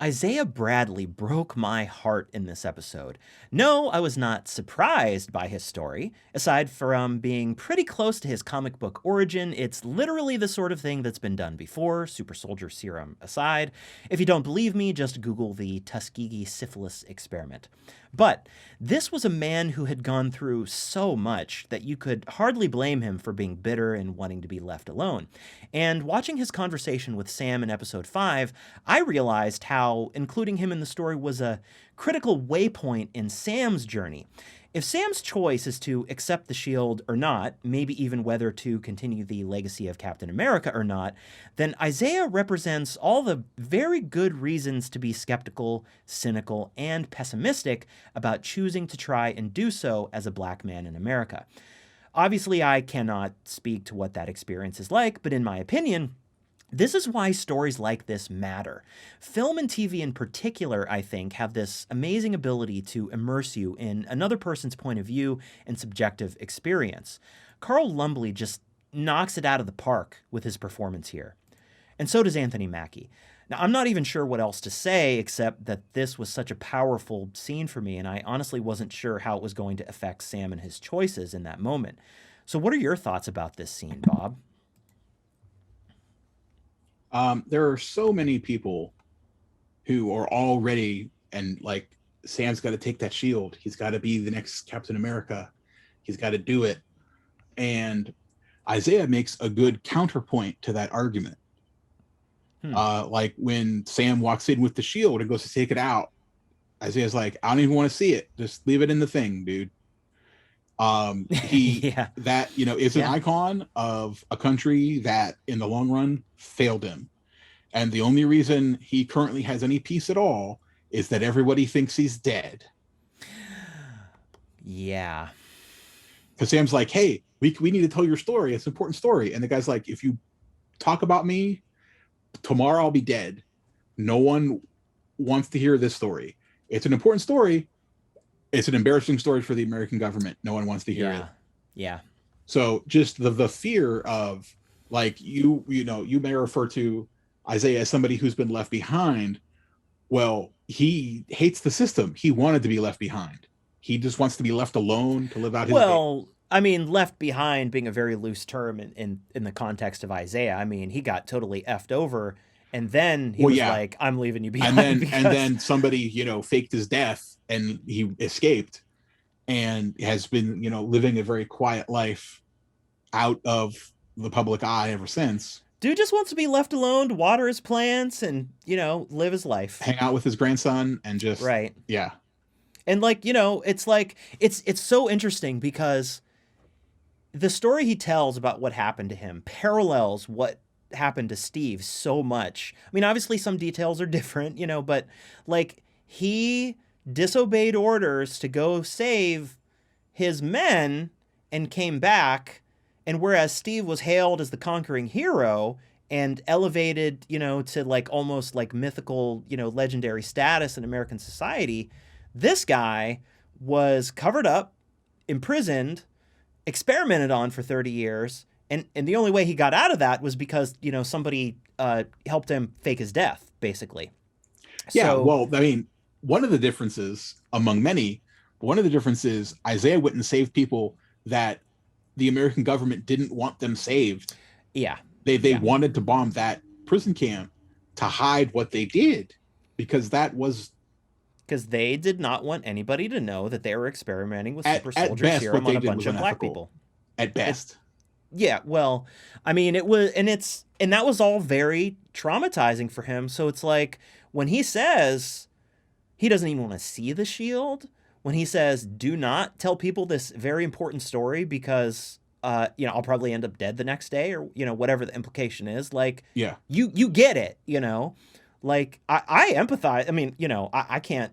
Isaiah Bradley broke my heart in this episode. No, I was not surprised by his story. Aside from being pretty close to his comic book origin, it's literally the sort of thing that's been done before, super soldier serum aside. If you don't believe me, just Google the Tuskegee syphilis experiment. But this was a man who had gone through so much that you could hardly blame him for being bitter and wanting to be left alone. And watching his conversation with Sam in episode 5, I realized how including him in the story was a critical waypoint in Sam's journey. If Sam's choice is to accept the shield or not, maybe even whether to continue the legacy of Captain America or not, then Isaiah represents all the very good reasons to be skeptical, cynical, and pessimistic about choosing to try and do so as a black man in America. Obviously, I cannot speak to what that experience is like, but in my opinion, this is why stories like this matter. Film and TV in particular, I think, have this amazing ability to immerse you in another person's point of view and subjective experience. Carl Lumbly just knocks it out of the park with his performance here. And so does Anthony Mackie. Now, I'm not even sure what else to say except that this was such a powerful scene for me, and I honestly wasn't sure how it was going to affect Sam and his choices in that moment. So what are your thoughts about this scene, Bob? There are so many people who are already, and like, Sam's got to take that shield. He's got to be the next Captain America. He's got to do it. And Isaiah makes a good counterpoint to that argument. Like when Sam walks in with the shield and goes to take it out, Isaiah's like, I don't even want to see it. Just leave it in the thing, dude. That, is an icon of a country that in the long run failed him. And the only reason he currently has any peace at all is that everybody thinks he's dead. Yeah. Because Sam's like, hey, we need to tell your story. It's an important story. And the guy's like, if you talk about me, tomorrow I'll be dead. No one wants to hear this story. It's an important story. It's an embarrassing story for the American government. No one wants to hear it. Yeah. So just the fear of, like, you may refer to Isaiah as somebody who's been left behind. Well, he hates the system. He wanted to be left behind. He just wants to be left alone to live out his day. I mean, left behind being a very loose term in the context of Isaiah. I mean, he got totally effed over, and then he was like, I'm leaving you behind. And then somebody, faked his death, and he escaped and has been, living a very quiet life out of the public eye ever since. Dude just wants to be left alone, to water his plants, and, live his life. Hang out with his grandson and just... Right. Yeah. And, it's like, it's so interesting because the story he tells about what happened to him parallels what happened to Steve so much. I mean, obviously some details are different, but like he disobeyed orders to go save his men and came back. And whereas Steve was hailed as the conquering hero and elevated, to like almost like mythical, legendary status in American society, this guy was covered up, imprisoned, experimented on for 30 years. And the only way he got out of that was because, somebody helped him fake his death, basically. Yeah, well, I mean, one of the differences among many, Isaiah went and saved people that the American government didn't want them saved. Yeah. They wanted to bomb that prison camp to hide what they did, because they did not want anybody to know that they were experimenting with super soldier serum on a bunch of black people. At best. Yeah, well, I mean, it was, and that was all very traumatizing for him. So it's like when he says he doesn't even want to see the shield, when he says, do not tell people this very important story because, I'll probably end up dead the next day, or, whatever the implication is, like, yeah, you get it, like I empathize. I mean, I can't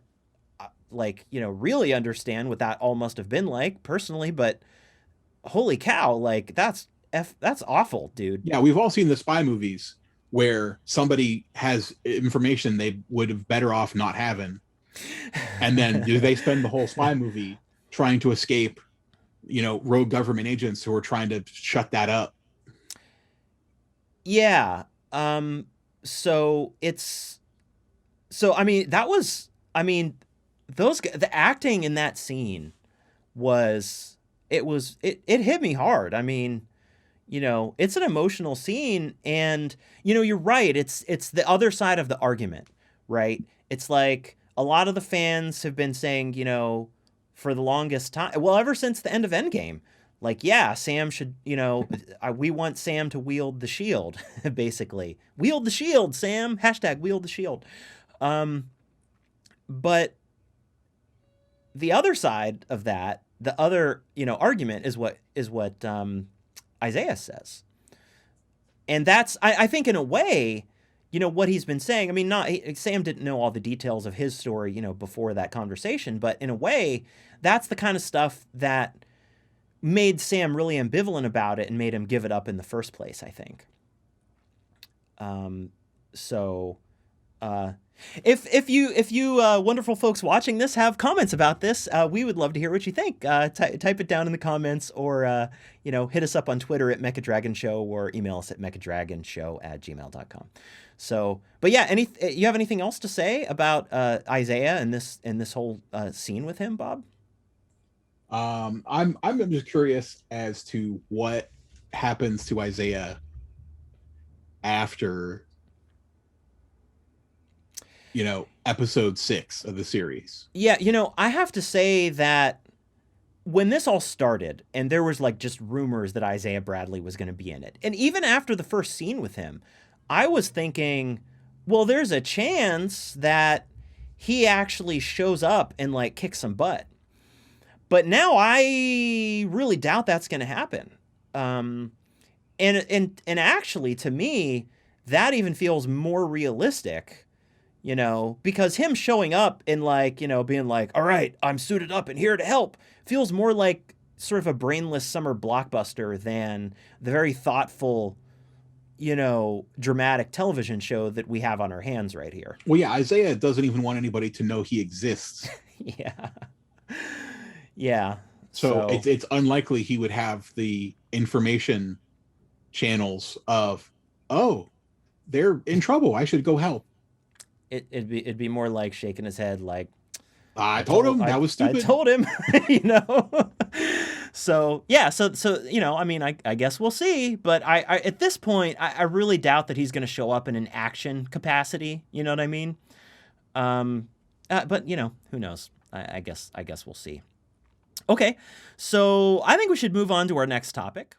really understand what that all must have been like personally, but holy cow, like that's awful, dude. Yeah, we've all seen the spy movies where somebody has information they would have better off not having, and then they spend the whole spy movie trying to escape, rogue government agents who are trying to shut that up. Yeah. So it's So I mean, that was I mean, the acting in that scene was it hit me hard. I mean, it's an emotional scene, and you're right. It's the other side of the argument, right? It's like a lot of the fans have been saying, for the longest time, well, ever since the end of Endgame, like, yeah, Sam should, we want Sam to wield the shield, basically. Wield the shield, Sam. Hashtag wield the shield. Um, but the other side of that, the other, argument is what Isaiah says. And that's, I think, in a way, what he's been saying. I mean, Sam didn't know all the details of his story, before that conversation, but in a way, that's the kind of stuff that made Sam really ambivalent about it and made him give it up in the first place, I think. So, uh, if you wonderful folks watching this have comments about this, we would love to hear what you think. Type it down in the comments, or hit us up on Twitter at Mechadragon Show, or email us at mechadragonshow@gmail.com. So, but yeah, you have anything else to say about Isaiah and this whole scene with him, Bob? I'm just curious as to what happens to Isaiah after episode 6 of the series. Yeah, I have to say that when this all started, and there was like just rumors that Isaiah Bradley was going to be in it, and even after the first scene with him, I was thinking, well, there's a chance that he actually shows up and like kicks some butt. But now I really doubt that's going to happen. And actually, to me, that even feels more realistic, because him showing up and like, being like, all right, I'm suited up and here to help, feels more like sort of a brainless summer blockbuster than the very thoughtful, dramatic television show that we have on our hands right here. Well, yeah, Isaiah doesn't even want anybody to know he exists. Yeah. Yeah. So it's unlikely he would have the information channels of, oh, they're in trouble, I should go help. It'd be more like shaking his head like, I told him that was stupid. I told him, So yeah, so I mean, I guess we'll see. But I at this point, I really doubt that he's going to show up in an action capacity. You know what I mean? But who knows? I guess we'll see. Okay, so I think we should move on to our next topic.